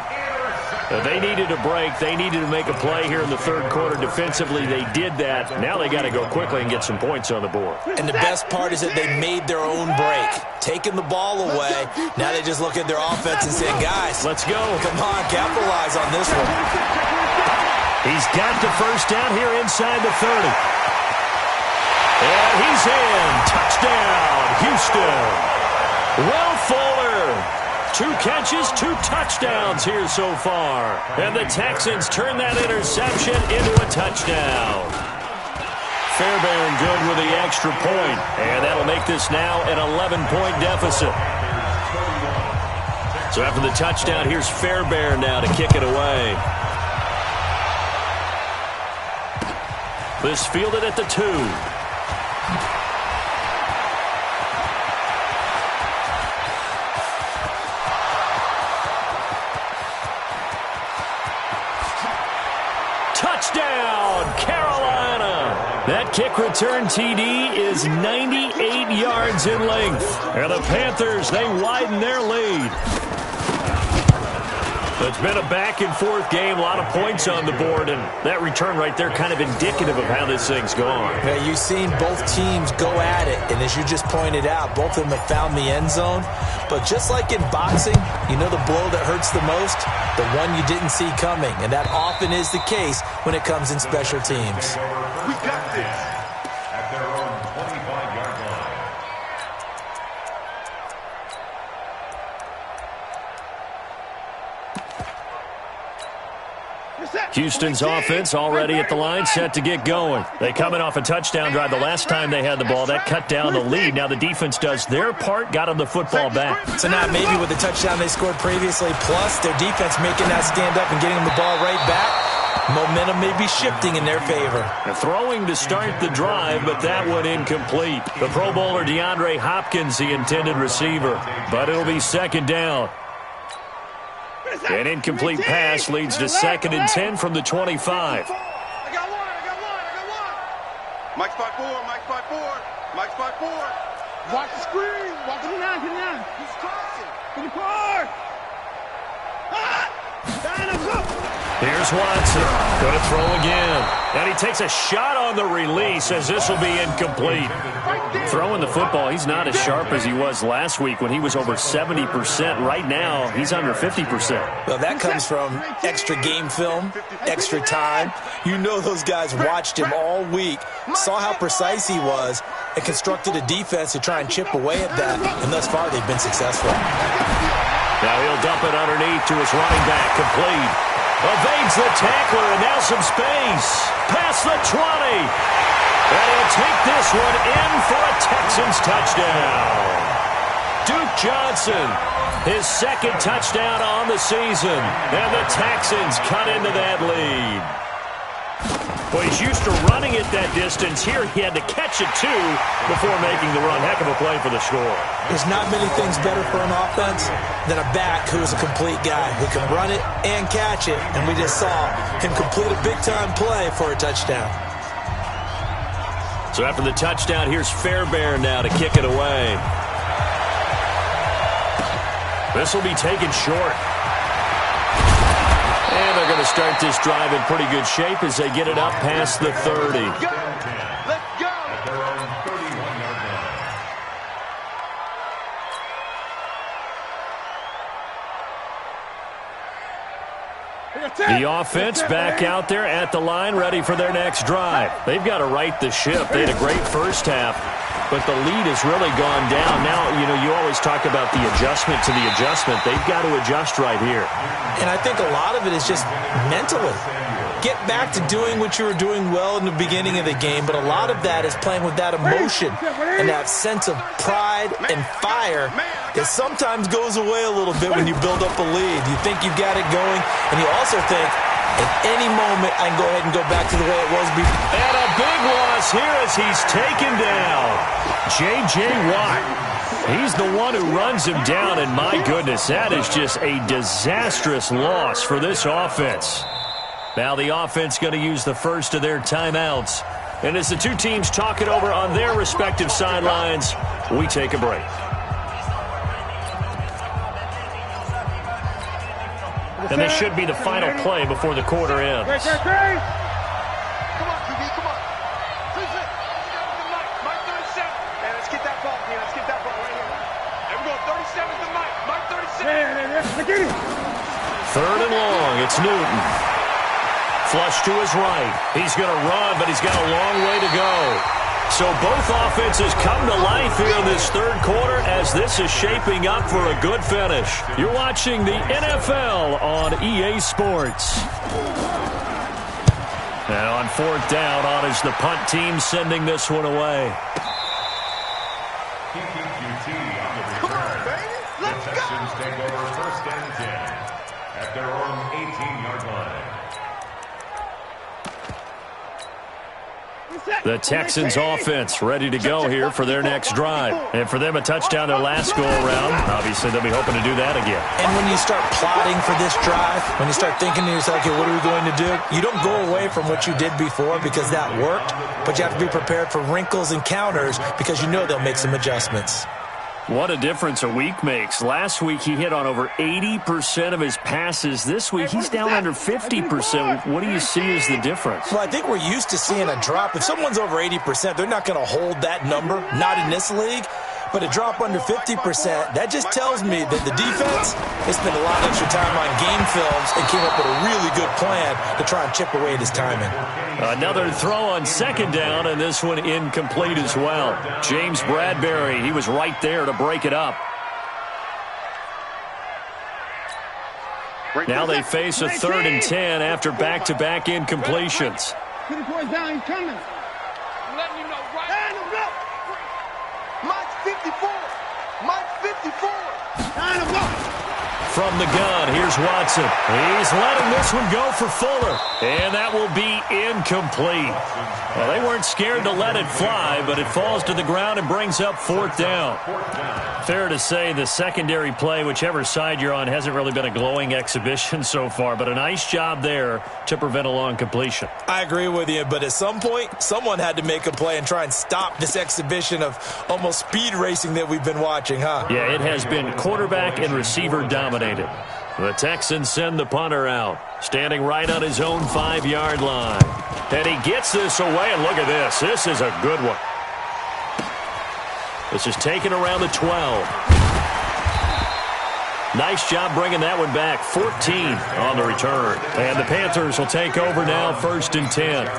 They needed a break. They needed to make a play here in the third quarter. Defensively, they did that. Now they got to go quickly and get some points on the board. And the best part is that they made their own break. Taking the ball away. Now they just look at their offense and say, guys, let's go. Come on, capitalize on this one. He's got the first down here inside the 30. And he's in. Touchdown, Houston. Will Fuller. 2 catches, 2 touchdowns here so far. And the Texans turn that interception into a touchdown. Fairbairn good with the extra point. And that'll make this now an 11-point deficit. So after the touchdown, here's Fairbairn now to kick it away. This fielded at the 2. Touchdown, Carolina. That kick return TD is 98 yards in length. And the Panthers, they widen their lead. It's been a back-and-forth game, a lot of points on the board, and that return right there kind of indicative of how this thing's gone. Yeah, you've seen both teams go at it, and as you just pointed out, both of them have found the end zone. But just like in boxing, you know the blow that hurts the most? The one you didn't see coming, and that often is the case when it comes in special teams. We got this. At their own 25-yard line. Houston's offense already at the line, set to get going. They coming off a touchdown drive. The last time they had the ball, that cut down the lead. Now the defense does their part, got them the football back. So now maybe with the touchdown they scored previously, plus their defense making that stand up and getting them the ball right back, momentum may be shifting in their favor. Throwing to start the drive, but that one incomplete. The Pro Bowler DeAndre Hopkins, the intended receiver, but it'll be 2nd down. An incomplete pass leads to 2nd and 10 from the 25. I got one. Mike's by 4. Mike's by 4. Watch the screen. Watch the 9. He's crossing. To the car. Here's Watson. Going to throw again. And he takes a shot on the release as this will be incomplete. Throwing the football, he's not as sharp as he was last week when he was over 70%. Right now, he's under 50%. Well, that comes from extra game film, extra time. You know those guys watched him all week, saw how precise he was, and constructed a defense to try and chip away at that. And thus far, they've been successful. Now he'll dump it underneath to his running back, complete. Evades the tackler, and now some space. Past the 20. And he'll take this one in for a Texans touchdown. Duke Johnson, his 2nd touchdown on the season. And the Texans cut into that lead. Well, he's used to running it that distance. Here he had to catch it, too, before making the run. Heck of a play for the score. There's not many things better for an offense than a back who is a complete guy who can run it and catch it. And we just saw him complete a big-time play for a touchdown. So after the touchdown, here's Fairbairn now to kick it away. This will be taken short. And they're going to start this drive in pretty good shape as they get it up past the 30. Let's go! At their own 31-yard line. The offense back out there at the line, ready for their next drive. They've got to right the ship. They had a great first half, but the lead has really gone down. Now, you always talk about the adjustment to the adjustment. They've got to adjust right here. And I think a lot of it is just mentally. Get back to doing what you were doing well in the beginning of the game, but a lot of that is playing with that emotion and that sense of pride and fire that sometimes goes away a little bit when you build up a lead. You think you've got it going, and you also think, at any moment, I can go ahead and go back to the way it was before. And a big loss here as he's taken down. J.J. Watt. He's the one who runs him down, and my goodness, that is just a disastrous loss for this offense. Now the offense going to use the first of their timeouts. And as the two teams talk it over on their respective sidelines, we take a break. And this should be the final play before the quarter ends. Come on, QB, come on. Mike 37. Man, let's get that ball, man. Let's get that ball right here. There we go, 37 to Mike. Mike 37. Third and long, it's Newton. Flush to his right. He's going to run, but he's got a long way to go. So both offenses come to life here in this third quarter as this is shaping up for a good finish. You're watching the NFL on EA Sports. And on fourth down, on is the punt team sending this one away. PPQT on the return. The Texans take over first and 10 at their own 18-yard line. The Texans offense ready to go here for their next drive. And for them, a touchdown their last go-around. Obviously, they'll be hoping to do that again. And when you start plotting for this drive, when you start thinking to yourself, okay, what are we going to do? You don't go away from what you did before because that worked, but you have to be prepared for wrinkles and counters because you know they'll make some adjustments. What a difference a week makes. Last week, he hit on over 80% of his passes. This week, he's down under 50%. What do you see as the difference? Well, I think we're used to seeing a drop. If someone's over 80%, they're not going to hold that number, not in this league. But a drop under 50%, that just tells me that the defense has spent a lot of extra time on game films and came up with a really good plan to try and chip away at his timing. Another throw on second down, and this one incomplete as well. James Bradbury, he was right there to break it up. Now they face a 3rd and 10 after back-to-back incompletions. 20 points down, he's coming. I'm letting you know right now. Mike's 54. Mike's 54. From the gun, here's Watson. He's letting this one go for Fuller. And that will be incomplete. Well, they weren't scared to let it fly, but it falls to the ground and brings up 4th down. Fair to say the secondary play, whichever side you're on, hasn't really been a glowing exhibition so far, but a nice job there to prevent a long completion. I agree with you, but at some point, someone had to make a play and try and stop this exhibition of almost speed racing that we've been watching, huh? Yeah, it has been quarterback and receiver dominated. The Texans send the punter out, standing right on his own 5-yard line. And he gets this away, and look at this. This is a good one. This is taken around the 12. Nice job bringing that one back. 14 on the return. And the Panthers will take over now, 1st and 10.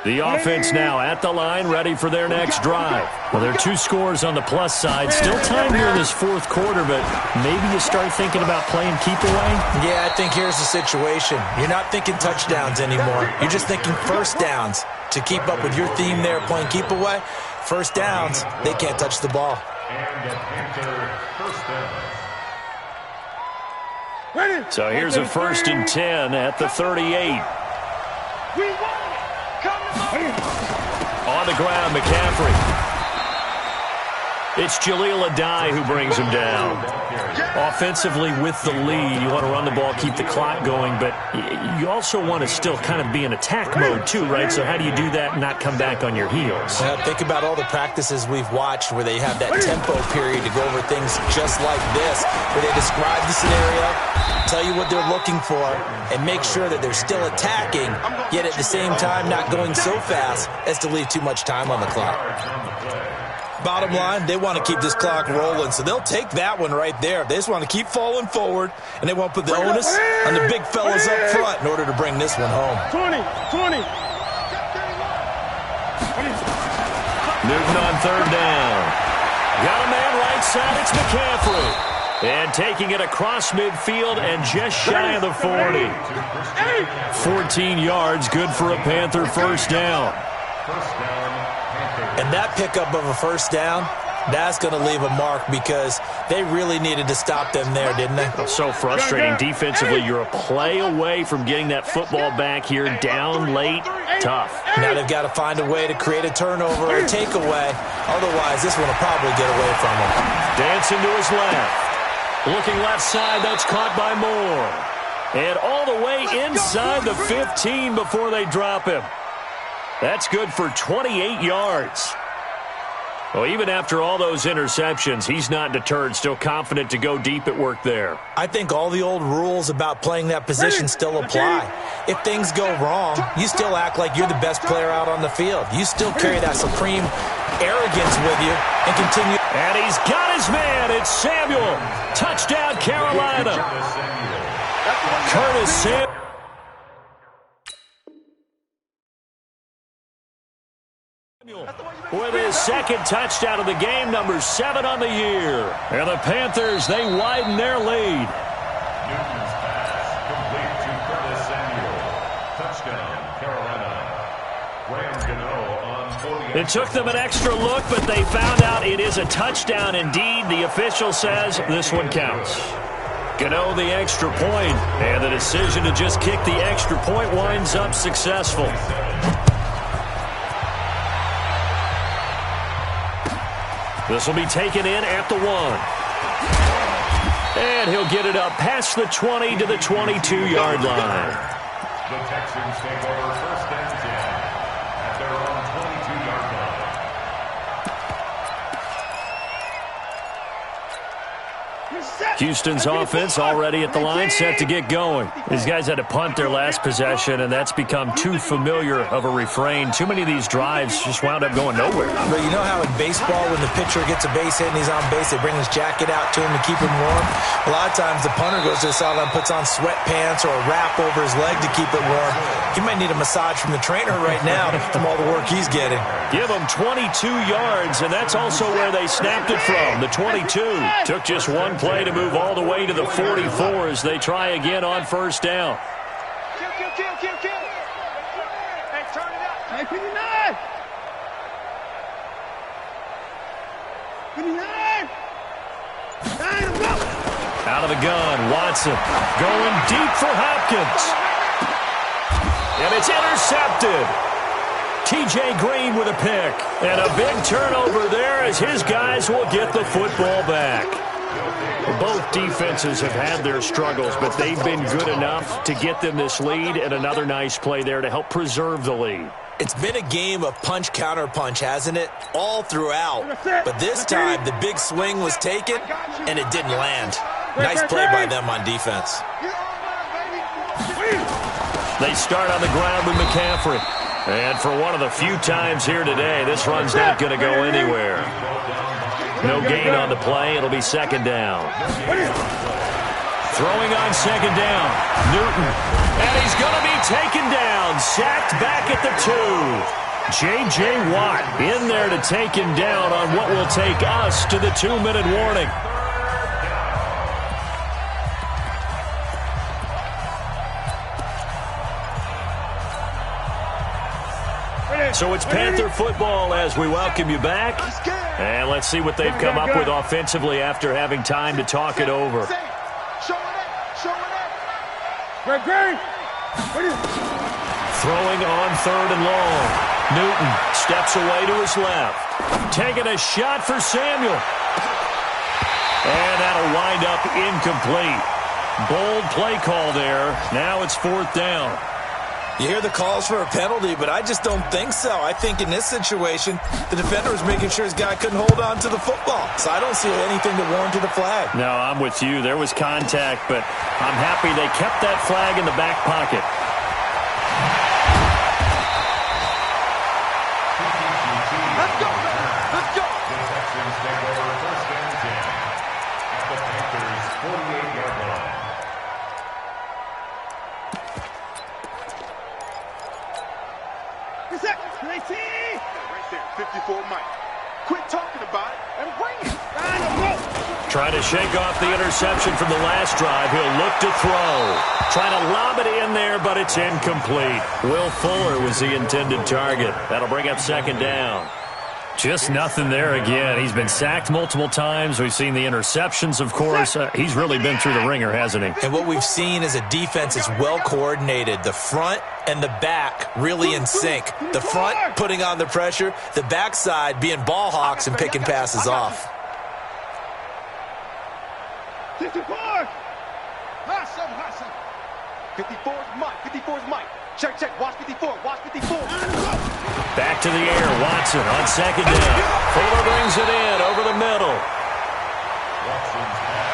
The offense now at the line, ready for their next drive. Well, there are 2 scores on the plus side. Still time here in this 4th quarter, but maybe you start thinking about playing keep away? Yeah, I think here's the situation. You're not thinking touchdowns anymore. You're just thinking first downs. To keep up with your theme there, playing keep away, first downs, they can't touch the ball. And a Panther first down. So here's a 1st and 10 at the 38. We won it. Come On the ground, McCaffrey. It's Jaleel Adai who brings him down. Offensively with the lead, you want to run the ball, keep the clock going, but you also want to still kind of be in attack mode too, right? So how do you do that and not come back on your heels? Think about all the practices we've watched where they have that tempo period to go over things just like this, where they describe the scenario, tell you what they're looking for, and make sure that they're still attacking, yet at the same time not going so fast as to leave too much time on the clock. Bottom line, they want to keep this clock rolling, so they'll take that one right there. They just want to keep falling forward, and they won't put the onus on the big fellas up front in order to bring this one home. 20. Newton on 3rd down. Got a man right side, it's McCaffrey. And taking it across midfield and just shy of the 40. 14 yards, good for a Panther first down. And that pickup of a first down, that's going to leave a mark because they really needed to stop them there, didn't they? So frustrating. Defensively, you're a play away from getting that football back here, down late, tough. Now they've got to find a way to create a turnover or takeaway. Otherwise, this one will probably get away from them. Dancing to his left. Looking left side, that's caught by Moore. And all the way inside the 15 before they drop him. That's good for 28 yards. Well, even after all those interceptions, he's not deterred, still confident to go deep at work there. I think all the old rules about playing that position still apply. If things go wrong, you still act like you're the best player out on the field. You still carry that supreme arrogance with you and continue. And he's got his man. It's Samuel. Touchdown, Carolina. Curtis Samuel. With his second touchdown of the game, number 7 on the year. And the Panthers, they widen their lead. Newton's pass complete to Curtis Samuel. Touchdown, Carolina. Graham Gano on 40. It took them an extra look, but they found out it is a touchdown indeed. The official says this one counts. Gano the extra point, and the decision to just kick the extra point winds up successful. This will be taken in at the 1. And he'll get it up past the 20 to the 22-yard line. The Texans take over 1st and 10 at their own 22-yard line. Houston's offense already at the line, set to get going. These guys had to punt their last possession, and that's become too familiar of a refrain. Too many of these drives just wound up going nowhere. But you know how in baseball, when the pitcher gets a base hit and he's on base, they bring his jacket out to him to keep him warm? A lot of times the punter goes to the sideline, puts on sweatpants or a wrap over his leg to keep it warm. He might need a massage from the trainer right now from all the work he's getting. Give him 22 yards, and that's also where they snapped it from. The 22 took just one play to move all the way to the 44 as they try again on 1st down. Kill. Hey, turn it up. Hey, 59. 59. Out of the gun, Watson going deep for Hopkins. And it's intercepted. T.J. Green with a pick. And a big turnover there as his guys will get the football back. Both defenses have had their struggles, but they've been good enough to get them this lead, and another nice play there to help preserve the lead. It's been a game of punch-counter-punch, hasn't it? All throughout. But this time, the big swing was taken, and it didn't land. Nice play by them on defense. They start on the ground with McCaffrey. And for one of the few times here today, this run's not going to go anywhere. No gain on the play. It'll be 2nd down. Throwing on 2nd down. Newton. And he's going to be taken down. Sacked back at the 2. J.J. Watt in there to take him down on what will take us to the 2-minute warning. right, so it's Panther football as we welcome you back. And let's see what they've come up with offensively after having time to talk it over. Throwing on 3rd and long. Newton steps away to his left. Taking a shot for Samuel. And that'll wind up incomplete. Bold play call there. Now it's 4th down. You hear the calls for a penalty, but I just don't think so. I think in this situation, the defender was making sure his guy couldn't hold on to the football. So I don't see anything that warranted a flag. No, I'm with you. There was contact, but I'm happy they kept that flag in the back pocket. Let's go, man. Let's go. The Texans take over 1st and 10 at the Panthers' 48-yard line. Right there, 54 Mike. Quit talking about it and bring it. Trying to shake off the interception from the last drive. He'll look to throw. Trying to lob it in there, but it's incomplete. Will Fuller was the intended target. That'll bring up 2nd down. Just nothing there again. He's been sacked multiple times. We've seen the interceptions, of course. He's really been through the ringer, hasn't he? And what we've seen is a defense is well coordinated. The front and the back really in sync. The front putting on the pressure, the backside being ball hawks and picking passes off. 54. 54 is Mike. 54 is Mike. Check, check. Watch 54. Watch 54. Back to the air. Watson on 2nd down. Fuller brings it in over the middle.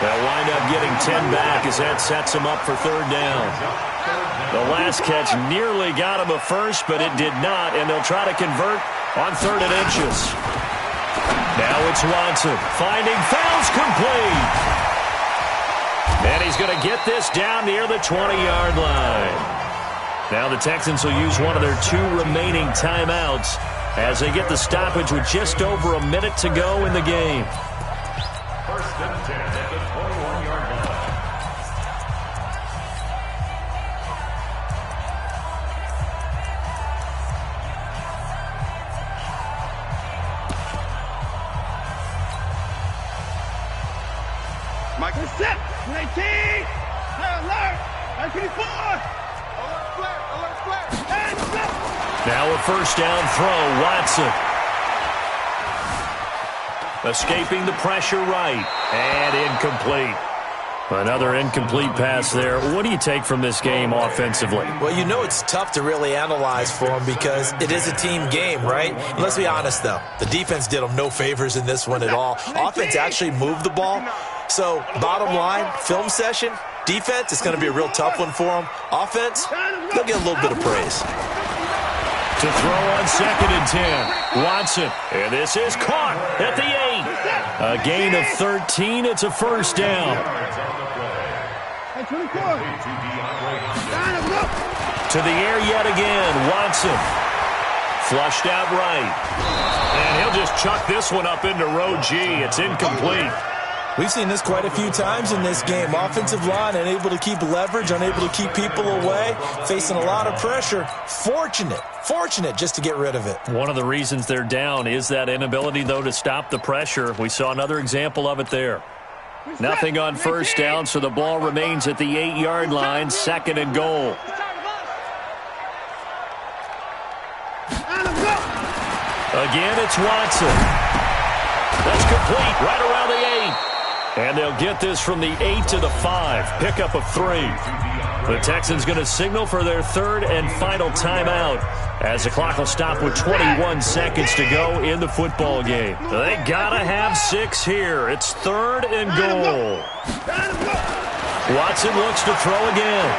They'll wind up getting 10 back as that sets them up for 3rd down. The last catch nearly got him a first, but it did not, and they'll try to convert on 3rd and inches. Now it's Watson finding fouls complete. And he's going to get this down near the 20-yard line. Now the Texans will use one of their 2 remaining timeouts as they get the stoppage with just over a minute to go in the game. 1st and 10 at the 21-yard line. Mike is set. 19. Alert. 54. Alert flare. Now a 1st down throw. Watson. Escaping the pressure right. And incomplete. Another incomplete pass there. What do you take from this game offensively? Well, you know it's tough to really analyze for them because it is a team game, right? And let's be honest, though. The defense did them no favors in this one at all. Offense actually moved the ball. So, bottom line, film session, defense, it's going to be a real tough one for them. Offense, they'll get a little bit of praise. To throw on 2nd and 10. Watson. And this is caught at the 8. A gain of 13. It's a 1st down. To the air yet again. Watson. Flushed out right. And he'll just chuck this one up into row G. It's incomplete. We've seen this quite a few times in this game. Offensive line unable to keep leverage, unable to keep people away, facing a lot of pressure. Fortunate just to get rid of it. One of the reasons they're down is that inability, though, to stop the pressure. We saw another example of it there. Nothing on 1st down, so the ball remains at the 8-yard line, 2nd and goal. Again, it's Watson. That's complete right around the 8. And they'll get this from the 8 to the 5. Pickup of 3. The Texans going to signal for their 3rd and final timeout as the clock will stop with 21 seconds to go in the football game. They got to have 6 here. It's 3rd and goal. Watson looks to throw again.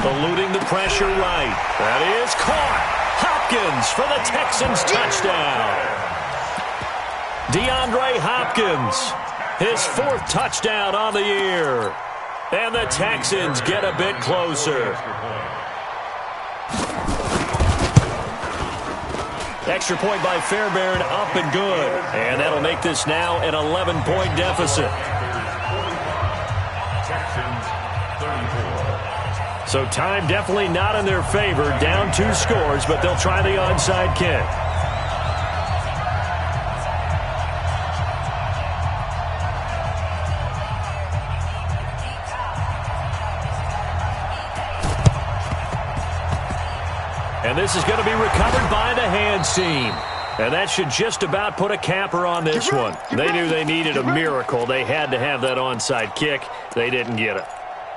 Eluding the pressure right. That is caught. Hopkins for the Texans touchdown. DeAndre Hopkins, his 4th touchdown on the year. And the Texans get a bit closer. Extra point by Fairbairn, up and good. And that'll make this now an 11-point deficit. So time definitely not in their favor. Down 2 scores, but they'll try the onside kick. And this is going to be recovered by the hands team. And that should just about put a capper on this one. They knew they needed a miracle. They had to have that onside kick. They didn't get it.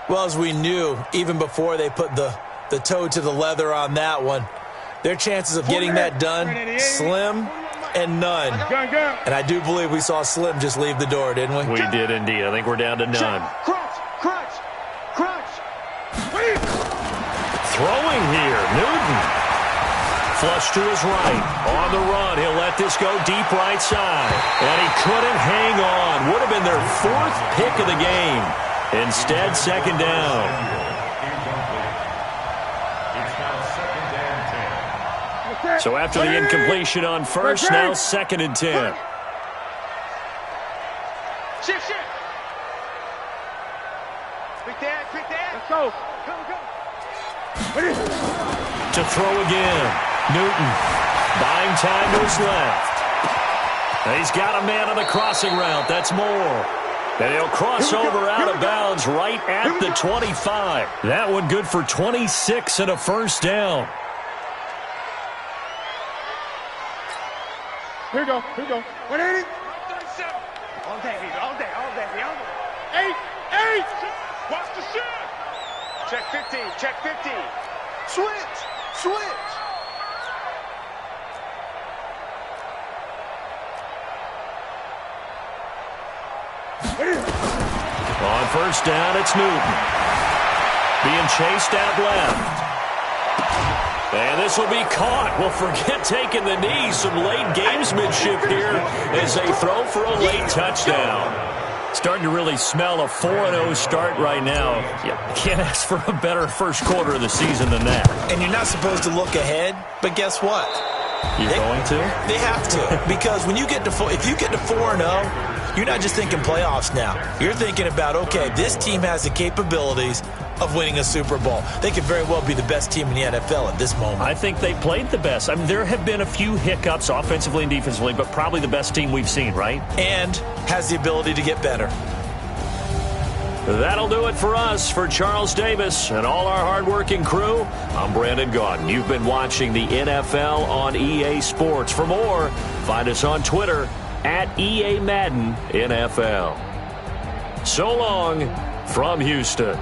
Well, as we knew, even before they put the toe to the leather on that one, their chances of getting that done, slim and none. And I do believe we saw Slim just leave the door, didn't we? We did indeed. I think we're down to none. Crunch. Throwing here, Newton. Flush to his right. On the run, he'll let this go deep right side. And he couldn't hang on. Would have been their 4th pick of the game. Instead, second down. So after the incompletion on first, now 2nd and 10. Shift. Quick dad. Let's go. To throw again. Newton buying time to his left. He's got a man on the crossing route. That's more. And he'll cross over out of bounds right at the 25. That one good for 26 and a first down. Here we go. 180. All day. 8. Watch the shit. Check 50. Switch. On first down, it's Newton. Being chased out left. And this will be caught. Well, forget taking the knee. Some late gamesmanship here as they throw for a late touchdown. Starting to really smell a 4-0 start right now. You can't ask for a better first quarter of the season than that. And you're not supposed to look ahead, but guess what? You're going to? They have to. Because when you get to if you get to 4-0, you're not just thinking playoffs now. You're thinking about, okay, this team has the capabilities of winning a Super Bowl. They could very well be the best team in the NFL at this moment. I think they played the best. I mean, there have been a few hiccups offensively and defensively, but probably the best team we've seen, right? And has the ability to get better. That'll do it for us. For Charles Davis and all our hardworking crew, I'm Brandon Gaudin. You've been watching the NFL on EA Sports. For more, find us on Twitter at EA Madden NFL. So long from Houston.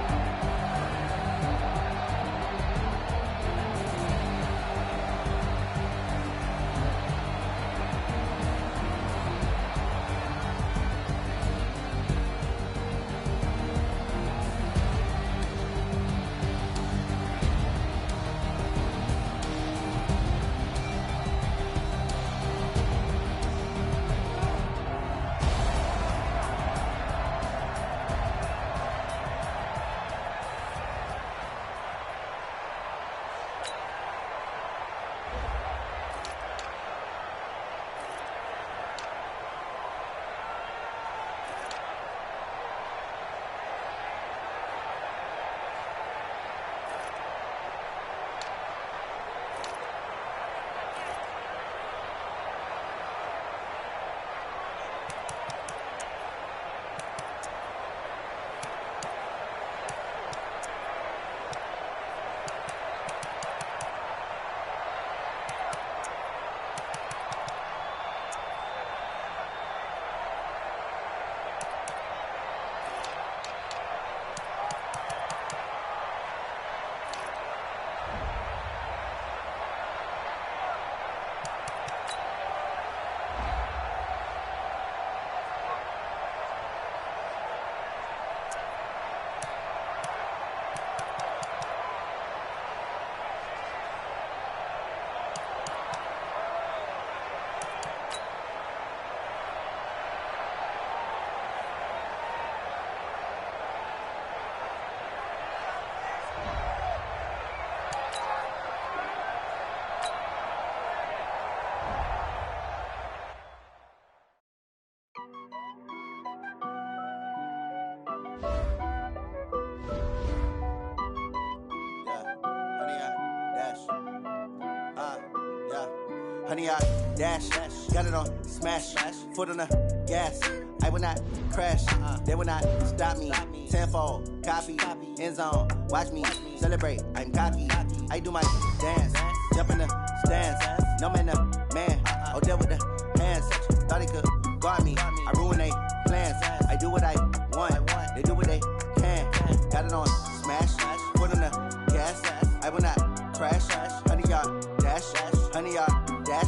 100-yard dash. Got it on smash. Foot on the gas. I will not crash. They will not stop me. Tenfold, copy, end zone. Watch me celebrate. I'm cocky. I do my dance. Jump in the stands. No man, the man. Oh, deal with the hands. Thought he could guard me. I ruin they plans. I do what I want. They do what they can. Got it on smash. Foot on the gas. I will not crash. 100-yard dash. 100-yard dash.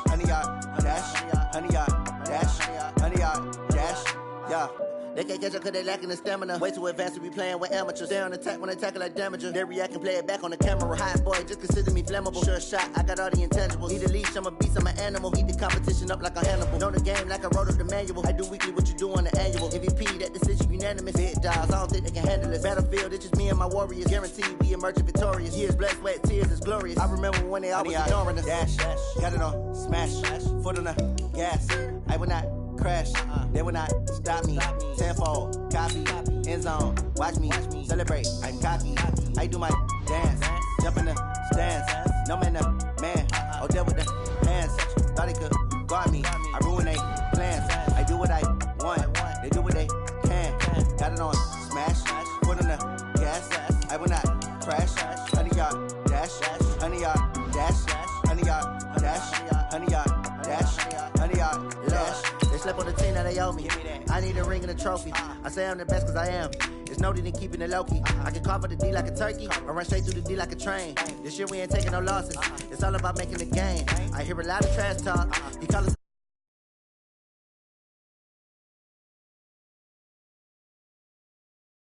100-yard dash. 100-yard dash. 100-yard dash. Yeah. They can't catch up cause they lacking the stamina. Way too advanced to be playing with amateurs. Stay on attack when they tackle like damager. They react and play it back on the camera. Hot boy, just consider me flammable. Sure shot, I got all the intangibles. Need a leash, I'm a beast, I'm an animal. Heat the competition up like a Hannibal. Know the game like I wrote up the manual. I do weekly what you do on the annual. MVP, that decision unanimous. Big dials, I don't think they can handle it. Battlefield, it's just me and my warriors. Guaranteed we emerging victorious. Years, blood, sweat, tears, it's glorious. I remember when they always ignoring us. Dash, got it on smash. Foot on the gas. I will not crash. They will not stop me. Tenfold, copy, end zone. Watch me celebrate. I'm cocky. I do my dance. Jump in the stands. No man, the man. Oh, deal with the hands. Thought he could guard me. I ruin they plans. I do what I want. They do what they can. Got it on smash. Foot on the gas. I will not crash. 100-yard dash. 100-yard dash. 100-yard dash. 100-yard dash. 100-yard dash. They slept on the team that they owe me. I need a ring and a trophy. I say I'm the best cause I am. It's noted in keeping it low-key. I can carve for the D like a turkey, or run straight through the D like a train. This year we ain't taking no losses. It's all about making the game. I hear a lot of trash talk. He call us